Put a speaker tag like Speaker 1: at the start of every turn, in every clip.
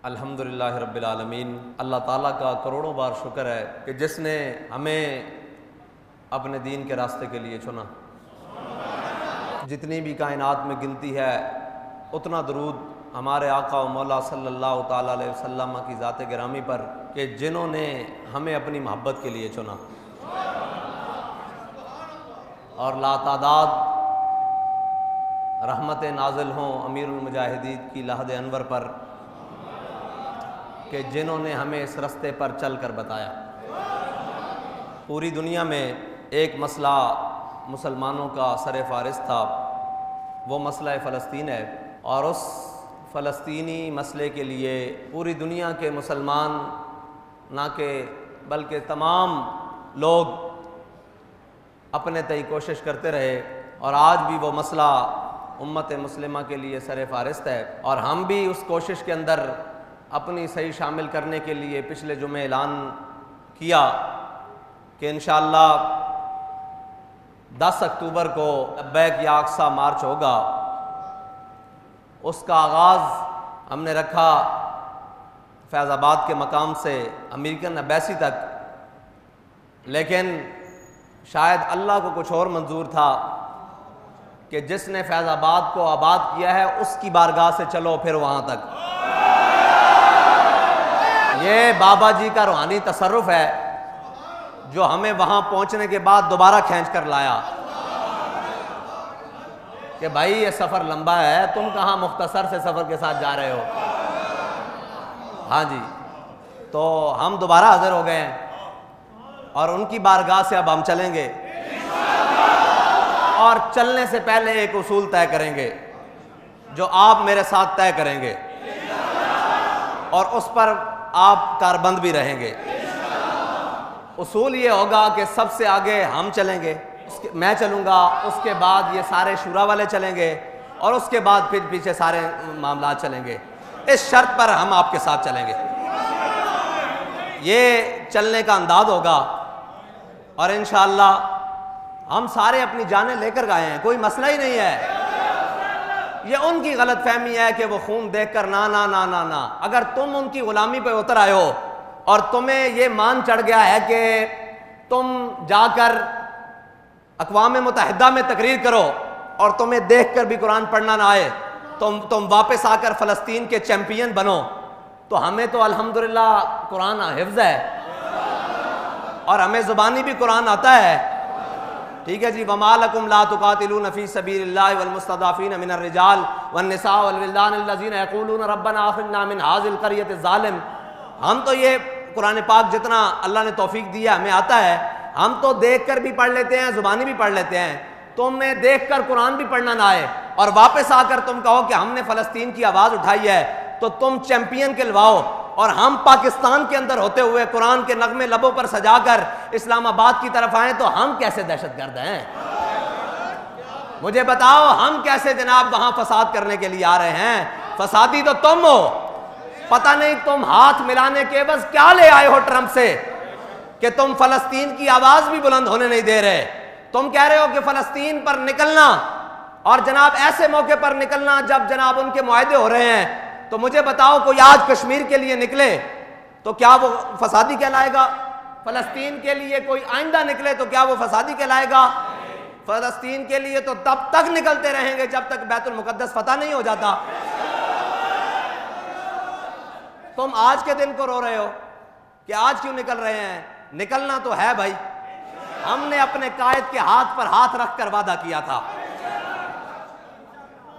Speaker 1: الحمدللہ رب العالمین۔ اللہ تعالیٰ کا کروڑوں بار شکر ہے کہ جس نے ہمیں اپنے دین کے راستے کے لیے چنا۔ جتنی بھی کائنات میں گنتی ہے اتنا درود ہمارے آقا و مولا صلی اللہ تعالیٰ علیہ وسلم کی ذات گرامی پر کہ جنہوں نے ہمیں اپنی محبت کے لیے چنا، اور لاتعداد رحمت نازل ہوں امیر المجاہدین کی لحد انور پر کہ جنہوں نے ہمیں اس رستے پر چل کر بتایا۔ پوری دنیا میں ایک مسئلہ مسلمانوں کا سر فہرست تھا، وہ مسئلہ فلسطین ہے، اور اس فلسطینی مسئلے کے لیے پوری دنیا کے مسلمان نہ کہ بلکہ تمام لوگ اپنے تئیں کوشش کرتے رہے، اور آج بھی وہ مسئلہ امت مسلمہ کے لیے سر فہرست ہے، اور ہم بھی اس کوشش کے اندر اپنی صحیح شامل کرنے کے لیے پچھلے جمعے اعلان کیا کہ انشاءاللہ 10 اکتوبر کو لبیک یا اقصی مارچ ہوگا۔ اس کا آغاز ہم نے رکھا فیض آباد کے مقام سے امریکن ایمبیسی تک، لیکن شاید اللہ کو کچھ اور منظور تھا کہ جس نے فیض آباد کو آباد کیا ہے اس کی بارگاہ سے چلو پھر وہاں تک۔ یہ بابا جی کا روحانی تصرف ہے جو ہمیں وہاں پہنچنے کے بعد دوبارہ کھینچ کر لایا کہ بھائی یہ سفر لمبا ہے، تم کہاں مختصر سے سفر کے ساتھ جا رہے ہو۔ ہاں جی، تو ہم دوبارہ حاضر ہو گئے ہیں اور ان کی بارگاہ سے اب ہم چلیں گے، اور چلنے سے پہلے ایک اصول طے کریں گے جو آپ میرے ساتھ طے کریں گے، اور اس پر آپ کاربند بھی رہیں گے۔ اصول یہ ہوگا کہ سب سے آگے ہم چلیں گے، میں چلوں گا، اس کے بعد یہ سارے شورا والے چلیں گے، اور اس کے بعد پھر پیچھے سارے معاملات چلیں گے۔ اس شرط پر ہم آپ کے ساتھ چلیں گے، یہ چلنے کا انداز ہوگا، اور انشاءاللہ ہم سارے اپنی جانیں لے کر گئے ہیں، کوئی مسئلہ ہی نہیں ہے۔ یہ ان کی غلط فہمی ہے کہ وہ خون دیکھ کر نا نا نا نا نا، اگر تم ان کی غلامی پہ اتر آئے ہو اور تمہیں یہ مان چڑھ گیا ہے کہ تم جا کر اقوام متحدہ میں تقریر کرو اور تمہیں دیکھ کر بھی قرآن پڑھنا نہ آئے، تم واپس آ کر فلسطین کے چیمپئن بنو، تو ہمیں تو الحمدللہ قرآن حفظ ہے اور ہمیں زبانی بھی قرآن آتا ہے، ٹھیک ہے جی۔ وَمَا لَكُمْ لَا تُقَاتِلُونَ فِي سَبِيلِ اللَّهِ وَالْمُسْتَضْعَفِينَ مِنَ الرِّجَالِ وَالنِّسَاءِ وَالْوِلْدَانِ الَّذِينَ يَقُولُونَ رَبَّنَا أَخْرِجْنَا مِنْ هَٰذِهِ الْقَرْيَةِ الظَّالِمِ۔ ہم تو یہ قرآن پاک جتنا اللہ نے توفیق دیا ہمیں آتا ہے، ہم تو دیکھ کر بھی پڑھ لیتے ہیں، زبانی بھی پڑھ لیتے ہیں، تمہیں دیکھ کر قرآن بھی پڑھنا نہ آئے اور واپس آ کر تم کہو کہ ہم نے فلسطین کی آواز اٹھائی ہے، تو تم چیمپئن کہلواؤ، اور ہم پاکستان کے اندر ہوتے ہوئے قرآن کے نغمے لبوں پر سجا کر اسلام آباد کی طرف آئیں تو ہم کیسے دہشت گرد ہیں؟ مجھے بتاؤ ہم کیسے جناب وہاں فساد کرنے کے لیے آ رہے ہیں؟ فسادی تو تم ہو، پتہ نہیں تم ہاتھ ملانے کے بس کیا لے آئے ہو ٹرمپ سے کہ تم فلسطین کی آواز بھی بلند ہونے نہیں دے رہے۔ تم کہہ رہے ہو کہ فلسطین پر نکلنا، اور جناب ایسے موقع پر نکلنا جب جناب ان کے معاہدے ہو رہے ہیں، تو مجھے بتاؤ کوئی آج کشمیر کے لیے نکلے تو کیا وہ فسادی کہلائے گا؟ فلسطین کے لیے کوئی آئندہ نکلے تو کیا وہ فسادی کہلائے گا؟ فلسطین کے لیے تو تب تک نکلتے رہیں گے جب تک بیت المقدس فتح نہیں ہو جاتا۔ تم آج کے دن کو رو رہے ہو کہ آج کیوں نکل رہے ہیں؟ نکلنا تو ہے بھائی، ہم نے اپنے قائد کے ہاتھ پر ہاتھ رکھ کر وعدہ کیا تھا،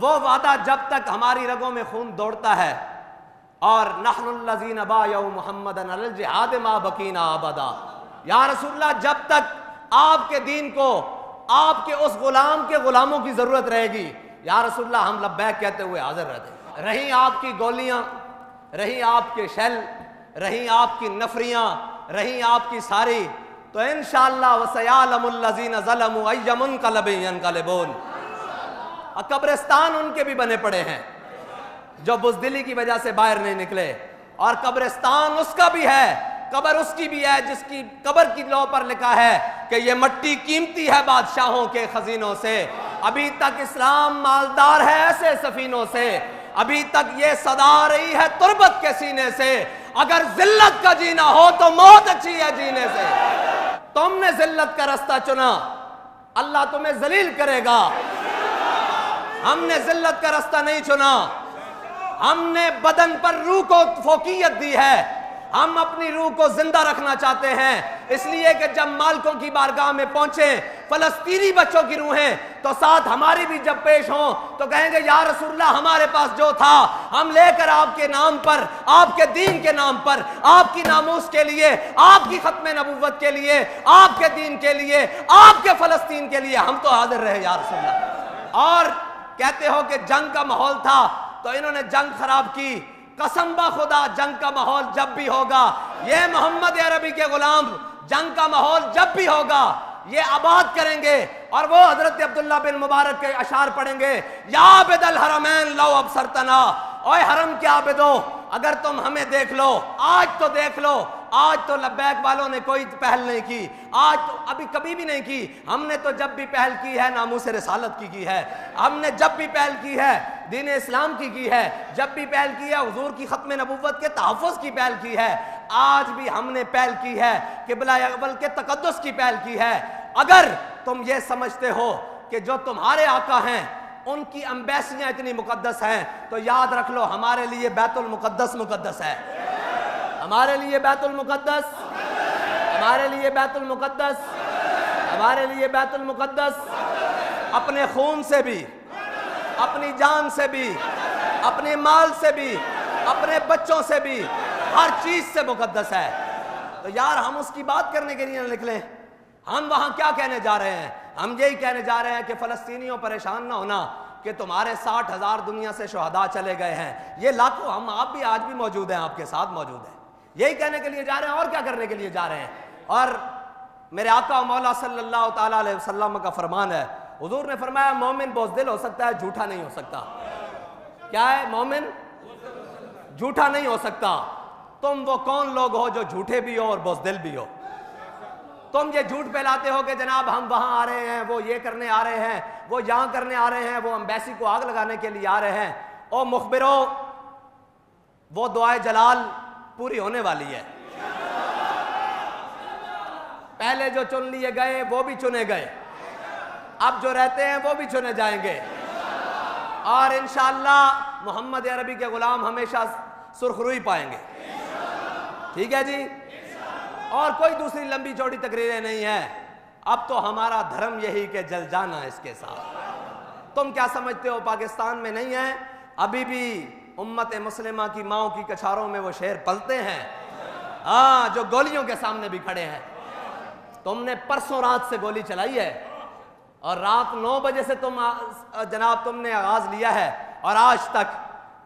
Speaker 1: وہ وعدہ جب تک ہماری رگوں میں خون دوڑتا ہے، اور نحن الذین بایعوا محمدا علی الجہاد ما بقینا ابدا، یا رسول اللہ جب تک آپ کے دین کو، آپ کے اس غلام کے غلاموں کی ضرورت رہے گی، یا رسول اللہ ہم لبیک کہتے ہوئے حاضر رہتے۔ رہیں آپ کی گولیاں، رہیں آپ کے شیل، رہیں آپ کی نفریاں، رہیں آپ کی ساری، تو انشاءاللہ وَسَيَعْلَمُ الَّذِينَ ظَلَمُوا أَيَّ مُنْقَلَبٍ يَنْقَلِبُونَ۔ قبرستان ان کے بھی بنے پڑے ہیں جو بزدلی کی وجہ سے باہر نہیں نکلے، اور قبرستان اس کا بھی ہے، قبر اس کی بھی ہے جس کی قبر کی لوح پر لکھا ہے کہ یہ مٹی قیمتی ہے بادشاہوں کے خزینوں سے، ابھی تک اسلام مالدار ہے ایسے سفینوں سے، ابھی تک یہ صدا آ رہی ہے تربت کے سینے سے، اگر ذلت کا جینا ہو تو موت اچھی ہے جینے سے۔ تم نے ذلت کا راستہ چنا، اللہ تمہیں ذلیل کرے گا۔ ہم نے ذلت کا راستہ نہیں چنا، ہم نے بدن پر روح کو فوقیت دی ہے، ہم اپنی روح کو زندہ رکھنا چاہتے ہیں، اس لیے کہ جب مالکوں کی بارگاہ میں پہنچے فلسطینی بچوں کی روحیں تو ساتھ ہماری بھی جب پیش ہوں تو کہیں گے یا رسول اللہ ہمارے پاس جو تھا ہم لے کر آپ کے نام پر، آپ کے دین کے نام پر، آپ کی ناموس کے لیے، آپ کی ختم نبوت کے لیے، آپ کے دین کے لیے، آپ کے فلسطین کے لیے ہم تو حاضر رہے یا رسول اللہ۔ اور کہتے ہو کہ جنگ کا ماحول تھا تو انہوں نے جنگ خراب کی، قسم با خدا جنگ کا ماحول جب بھی ہوگا، یہ محمد عربی کے غلام جنگ کا ماحول جب بھی ہوگا یہ آباد کریں گے، اور وہ حضرت عبداللہ بن مبارک کے اشعار پڑھیں گے، یا عابد الحرمین لو ابصرتنا، اوے حرم کے عابدو اگر تم ہمیں دیکھ لو، آج تو دیکھ لو۔ آج تو لبیک والوں نے کوئی پہل نہیں کی، آج تو ابھی کبھی بھی نہیں کی، ہم نے تو جب بھی پہل کی ہے ناموس رسالت کی ہے، ہم نے جب بھی پہل کی ہے دین اسلام کی ہے، جب بھی پہل کی ہے حضور کی ختم نبوت کے تحفظ کی پہل کی ہے، آج بھی ہم نے پہل کی ہے قبلہ اول کے تقدس کی پہل کی ہے۔ اگر تم یہ سمجھتے ہو کہ جو تمہارے آقا ہیں ان کی امبیسیاں اتنی مقدس ہیں تو یاد رکھ لو ہمارے لیے بیت المقدس مقدس ہے، ہمارے لیے بیت المقدس، ہمارے لیے بیت المقدس، ہمارے لیے بیت المقدس اپنے خون سے بھی، اپنی جان سے بھی، اپنے مال سے بھی، اپنے بچوں سے بھی، ہر چیز سے مقدس ہے۔ تو یار ہم اس کی بات کرنے کے لیے نہ نکلیں، ہم وہاں کیا کہنے جا رہے ہیں؟ ہم یہی کہنے جا رہے ہیں کہ فلسطینیوں پریشان نہ ہونا کہ تمہارے 60,000 دنیا سے شہداء چلے گئے ہیں، یہ لاکھوں ہم آپ بھی آج بھی موجود ہیں، آپ کے ساتھ موجود ہیں، یہی کہنے کے لیے جا رہے ہیں اور کیا کرنے کے لیے جا رہے ہیں۔ اور میرے آقا و مولا صلی اللہ تعالیٰ علیہ وسلم کا فرمان ہے، حضور نے فرمایا مومن بزدل ہو سکتا ہے جھوٹا نہیں ہو سکتا۔ کیا ہے؟ مومن جھوٹا نہیں ہو سکتا۔ تم وہ کون لوگ ہو جو جھوٹے بھی ہو اور بزدل بھی ہو؟ تم یہ جھوٹ پھیلاتے ہو کہ جناب ہم وہاں آ رہے ہیں، وہ یہ کرنے آ رہے ہیں، وہ یہاں کرنے آ رہے ہیں، وہ امبیسی کو آگ لگانے کے لیے آ رہے ہیں۔ او مخبرو، وہ دعائے جلال پوری ہونے والی ہے۔ پہلے جو چن لیے گئے وہ بھی چنے گئے، اب جو رہتے ہیں وہ بھی چنے جائیں گے، اور انشاءاللہ محمد عربی کے غلام ہمیشہ سرخ روئی پائیں گے۔ ٹھیک ہے جی؟ اور کوئی دوسری لمبی چوڑی تقریریں نہیں ہیں، اب تو ہمارا دھرم یہی کہ جل جانا اس کے ساتھ۔ تم کیا سمجھتے ہو پاکستان میں نہیں ہے؟ ابھی بھی امت مسلمہ کی ماؤں کی کچھاروں میں وہ شیر پلتے ہیں، ہاں، جو گولیوں کے سامنے بھی کھڑے ہیں۔ تم نے پرسوں رات سے گولی چلائی ہے اور رات 9 بجے سے جناب تم نے آغاز لیا ہے اور آج تک،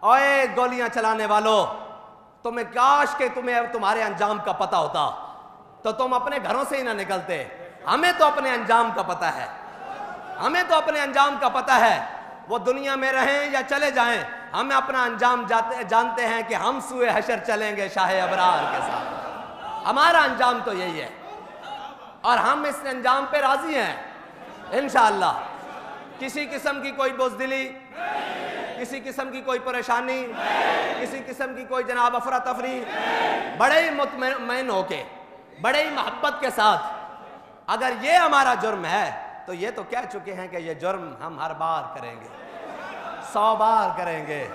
Speaker 1: اوے گولیاں چلانے والوں، تمہیں کاش کہ تمہارے انجام کا پتہ ہوتا تو تم اپنے گھروں سے ہی نہ نکلتے۔ ہمیں تو اپنے انجام کا پتہ ہے، ہمیں تو اپنے انجام کا پتہ ہے، وہ دنیا میں رہیں یا چلے جائیں، ہمیں اپنا انجام جانتے ہیں کہ ہم سوئے حشر چلیں گے شاہ ابرار کے ساتھ۔ ہمارا انجام تو یہی ہے اور ہم اس انجام پہ راضی ہیں انشاءاللہ۔ کسی قسم کی کوئی بزدلی، کسی قسم کی کوئی پریشانی، کسی قسم کی کوئی جناب افراتفری، بڑے ہی مطمئن ہو کے، بڑے ہی محبت کے ساتھ، اگر یہ ہمارا جرم ہے تو یہ تو کہہ چکے ہیں کہ یہ جرم ہم ہر بار کریں گے، 100 بار کریں گے،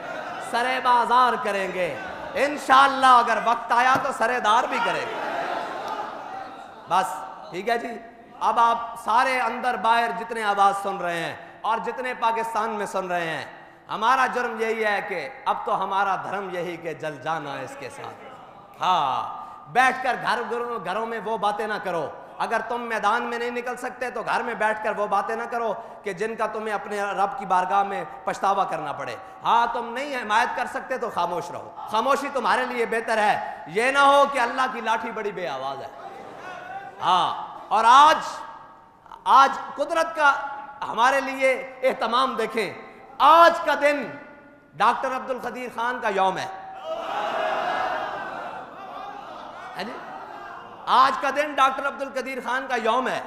Speaker 1: سرے بازار کریں گے انشاءاللہ، اگر وقت آیا تو سرے دار بھی کریں گے۔ بس ٹھیک ہے جی؟ اب آپ سارے اندر باہر جتنے آواز سن رہے ہیں اور جتنے پاکستان میں سن رہے ہیں، ہمارا جرم یہی ہے کہ اب تو ہمارا دھرم یہی کہ جل جانا ہے اس کے ساتھ۔ ہاں، بیٹھ کر گھروں میں وہ باتیں نہ کرو، اگر تم میدان میں نہیں نکل سکتے تو گھر میں بیٹھ کر وہ باتیں نہ کرو کہ جن کا تمہیں اپنے رب کی بارگاہ میں پچھتاوا کرنا پڑے۔ ہاں، تم نہیں حمایت کر سکتے تو خاموش رہو، خاموشی تمہارے لیے بہتر ہے، یہ نہ ہو کہ اللہ کی لاٹھی بڑی بے آواز ہے۔ ہاں، اور آج قدرت کا ہمارے لیے اہتمام دیکھیں، آج کا دن ڈاکٹر عبدالقدیر خان کا یوم ہے۔ آج کا دن ڈاکٹر عبدالقدیر خان کا یوم ہے۔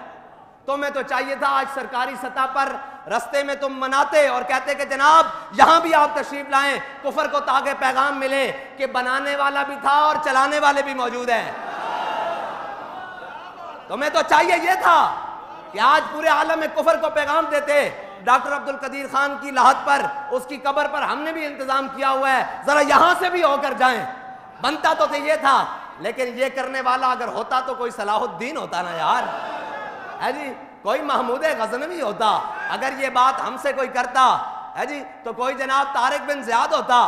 Speaker 1: تمہیں تو چاہیے تھا آج سرکاری سطح پر رستے میں تم مناتے اور کہتے کہ جناب یہاں بھی آپ تشریف لائیں، کفر کو تاکہ پیغام ملے کہ بنانے والا بھی تھا اور چلانے والے بھی موجود ہیں۔ تمہیں تو چاہیے یہ تھا کہ آج پورے عالم میں کفر کو پیغام دیتے۔ ڈاکٹر عبد القدیر خان کی لاحت پر، اس کی قبر پر ہم نے بھی انتظام کیا ہوا ہے، ذرا یہاں سے بھی ہو کر جائیں۔ بنتا تو یہ تھا، لیکن یہ کرنے والا اگر ہوتا تو کوئی صلاح الدین ہوتا نا یار، ہے جی، کوئی محمود غزنوی ہوتا۔ اگر یہ بات ہم سے کوئی کرتا ہے جی تو کوئی جناب طارق بن زیاد ہوتا،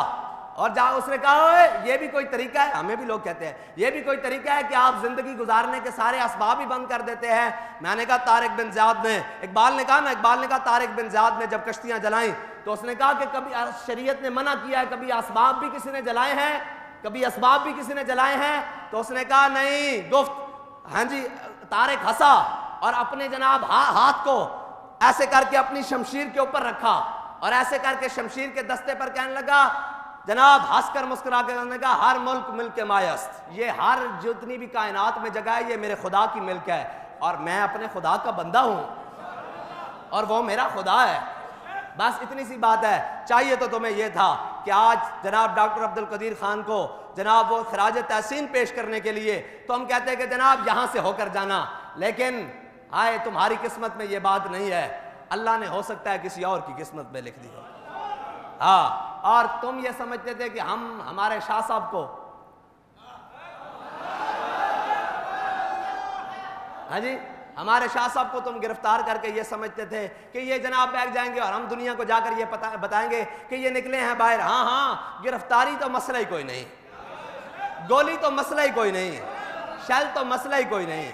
Speaker 1: اور جہاں اس نے کہا یہ بھی کوئی طریقہ ہے، ہمیں بھی لوگ کہتے ہیں یہ بھی کوئی طریقہ ہے کہ آپ زندگی گزارنے کے سارے اسباب ہی بند کر دیتے ہیں۔ میں نے کہا طارق بن زیاد نے، اقبال نے کہا طارق بن زیاد نے جب کشتیاں جلائیں تو اس نے کہا کہ کبھی شریعت نے منع کیا ہے، کبھی اسباب بھی کسی نے جلائے ہیں، کبھی اسباب بھی کسی نے جلائے ہیں؟ تو اس نے کہا نہیں گفت، ہاں جی۔ طارق ہنسا اور اپنے جناب ہاتھ کو ایسے کر کے اپنی شمشیر کے اوپر رکھا اور ایسے کر کے شمشیر کے دستے پر کہنے لگا، جناب ہنس کر مسکرا کے کہنے لگا، ہر ملک ملک کے مایست، یہ ہر جتنی بھی کائنات میں جگہ ہے یہ میرے خدا کی ملک ہے، اور میں اپنے خدا کا بندہ ہوں اور وہ میرا خدا ہے۔ بس اتنی سی بات ہے۔ چاہیے تو تمہیں یہ تھا کہ آج جناب ڈاکٹر عبد القدیر خان کو جناب وہ خراج تحسین پیش کرنے کے لیے تو ہم کہتے ہیں کہ جناب یہاں سے ہو کر جانا، لیکن آئے تمہاری قسمت میں یہ بات نہیں ہے، اللہ نے ہو سکتا ہے کسی اور کی قسمت میں لکھ دی ہو۔ ہاں، اور تم یہ سمجھتے تھے کہ ہم ہمارے شاہ صاحب کو، ہاں جی، ہمارے شاہ صاحب کو تم گرفتار کر کے یہ سمجھتے تھے کہ یہ جناب بیٹھ جائیں گے اور ہم دنیا کو جا کر یہ بتائیں گے کہ یہ نکلے ہیں باہر۔ ہاں، گرفتاری تو مسئلہ ہی کوئی نہیں، گولی تو مسئلہ ہی کوئی نہیں، شیل تو مسئلہ ہی کوئی نہیں۔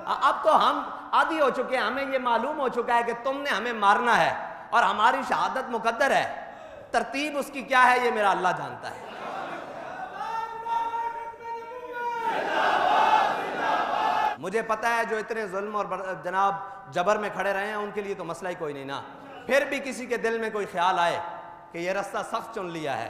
Speaker 1: اب تو ہم عادی ہو چکے ہیں، ہمیں یہ معلوم ہو چکا ہے کہ تم نے ہمیں مارنا ہے اور ہماری شہادت مقدر ہے، ترتیب اس کی کیا ہے یہ میرا اللہ جانتا ہے۔ مجھے پتا ہے جو اتنے ظلم اور جناب جبر میں کھڑے رہے ہیں ان کے لیے تو مسئلہ ہی کوئی نہیں نا۔ پھر بھی کسی کے دل میں کوئی خیال آئے کہ یہ رستہ سخت چن لیا ہے،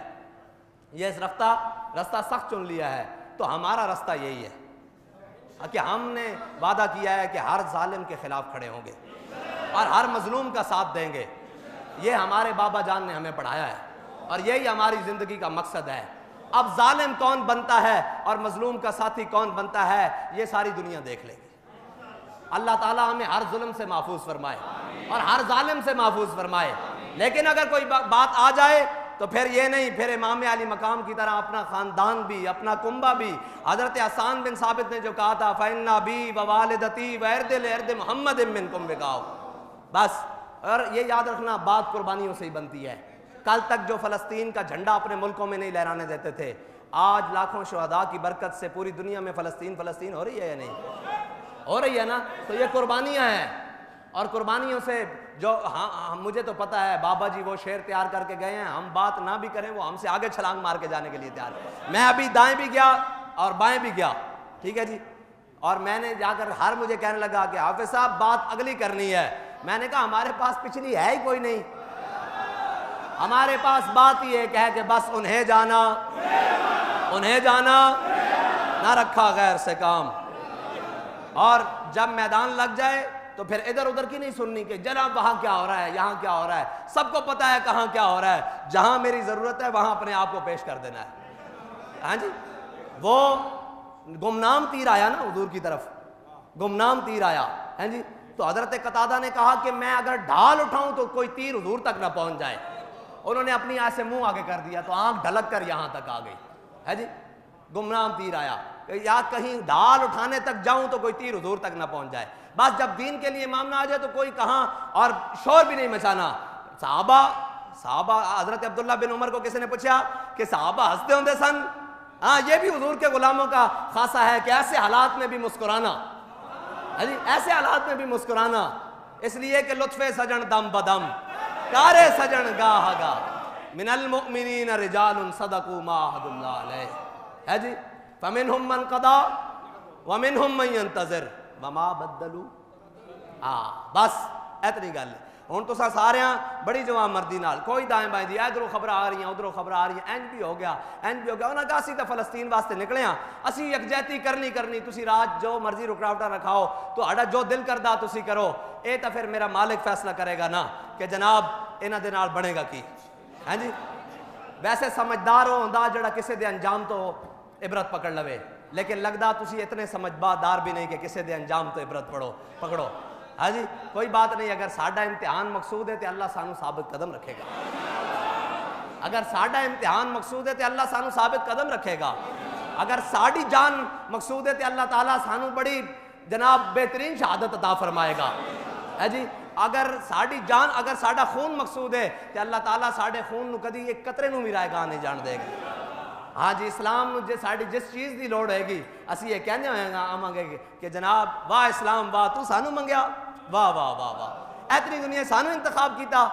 Speaker 1: یہ رستہ سخت چن لیا ہے، تو ہمارا رستہ یہی ہے کہ ہم نے وعدہ کیا ہے کہ ہر ظالم کے خلاف کھڑے ہوں گے اور ہر مظلوم کا ساتھ دیں گے۔ یہ ہمارے بابا جان نے ہمیں پڑھایا ہے اور یہی ہماری زندگی کا مقصد ہے۔ اب ظالم کون بنتا ہے اور مظلوم کا ساتھی کون بنتا ہے یہ ساری دنیا دیکھ لے گی۔ اللہ تعالیٰ ہمیں ہر ظلم سے محفوظ فرمائے اور ہر ظالم سے محفوظ فرمائے۔ لیکن اگر کوئی بات آ جائے تو پھر یہ نہیں، پھر امام علی مقام کی طرح اپنا خاندان بھی، اپنا کنبہ بھی، حضرت حسان بن ثابت نے جو کہا تھا فَإِنَّ أَبِي وَوَالِدَتِي وَإِرْدِ لِإِرْدِ مُحَمَّدٍ مِّنْكُمْ بِقَاؤ۔ بس، اور یہ یاد رکھنا بات قربانیوں سے ہی بنتی ہے۔ کل تک جو فلسطین کا جھنڈا اپنے ملکوں میں نہیں لہرانے دیتے تھے، آج لاکھوں شہداء کی برکت سے پوری دنیا میں فلسطین ہو رہی ہے یا نہیں؟ ہو رہی ہے نا؟ تو یہ قربانیاں ہیں، اور قربانیوں سے جو مجھے تو پتہ ہے بابا جی وہ شعر تیار کر کے گئے ہیں، ہم بات نہ بھی کریں وہ ہم سے آگے چھلانگ مار کے جانے کے لیے تیار ہے۔ میں ابھی دائیں بھی گیا اور بائیں بھی گیا، ٹھیک ہے جی، اور میں نے جا کر ہر مجھے کہنے لگا کہ حافظ صاحب بات اگلی کرنی ہے۔ میں نے کہا ہمارے پاس پچھلی ہے ہی کوئی نہیں، ہمارے پاس بات ہی ایک ہے کہ بس انہیں جانا نہ رکھا غیر سے کام۔ اور جب میدان لگ جائے تو پھر ادھر ادھر کی نہیں سننی کہ جناب وہاں کیا ہو رہا ہے، یہاں کیا ہو رہا ہے، سب کو پتا ہے کہاں کیا ہو رہا ہے، جہاں میری ضرورت ہے وہاں اپنے آپ کو پیش کر دینا ہے۔ ہاں جی، وہ گمنام تیر آیا نا حضور کی طرف، گمنام تیر آیا، ہاں جی، تو حضرت قتادہ نے کہا کہ میں اگر ڈھال اٹھاؤں تو کوئی تیر حضور تک نہ پہنچ جائے۔ انہوں نے اپنی آنکھ سے منہ آگے کر دیا تو آنکھ ڈھلک کر یہاں تک آ گئی، ہے جی، گمنام تیر آیا، یا کہیں ڈھال اٹھانے تک جاؤں تو کوئی تیر حضور تک نہ پہنچ جائے۔ بس جب دین کے لیے معاملہ آ جائے تو کوئی کہاں، اور شور بھی نہیں مچانا۔ صحابہ حضرت عبداللہ بن عمر کو کسی نے پوچھا کہ صحابہ ہنستے ہوں دے سن؟ ہاں، یہ بھی حضور کے غلاموں کا خاصہ ہے کہ ایسے حالات میں بھی مسکرانا، ایسے حالات میں بھی مسکرانا، اس لیے کہ لطف سجن دم بدم کارے سجن گاہ گاہ من المؤمنین رجال صدقوا ما عاہدوا اللہ علیہ، ہے جی، فمنہم من قضا ومنہم من ينتظر وما بدلوا۔ بس اتنی گل ہے۔ ہوں تو سارے بڑی جوان مردی نال کوئی دائیں بائیں دی ادھروں خبر آ رہی ہیں ادھروں خبر آ رہی ہیں اینج بھی ہو گیا انہاں کہا اسی تو فلسطین واسطے نکلے ہاں اسی یکجہتی کرنی تسی رات جو مرضی رکاوٹاں رکھاؤ تو اڑا جو دل کردا تسی کرو اے تو پھر میرا مالک فیصلہ کرے گا نا کہ جناب انہاں دے نال بنے گا کی ہاں جی ویسے سمجھدار ہوندا جڑا کسے دے انجام تو عبرت پکڑ لوے لیکن لگدا تسی اتنے سمجھدار بھی نہیں کہ کسے دے انجام تو عبرت پکڑو ہاں جی کوئی بات نہیں اگر ساڈا امتحان مقصود ہے تو اللہ سانو ثابت قدم رکھے گا اگر ساڈا امتحان مقصود ہے تو اللہ سانو ثابت قدم رکھے گا اگر ساڈی جان مقصود ہے تو اللہ تعالیٰ سانو بڑی جناب بہترین شہادت عطا فرمائے گا ہے جی اگر ساڈی جان اگر ساڈا خون مقصود ہے تو اللہ تعالیٰ ساڈے خون نو کدی ایک قطرے نو بھی رائے گاہ نہیں جان دے گا ہاں جی اسلام نو ساڈی جس چیز دی لوڑ ہے گی اسی یہ کہنے ہوئے گا آواں گے کہ جناب واہ اسلام واہ تو سانو منگیا واہ واہ واہ واہ اتنی دنیا سانو انتخاب کیتا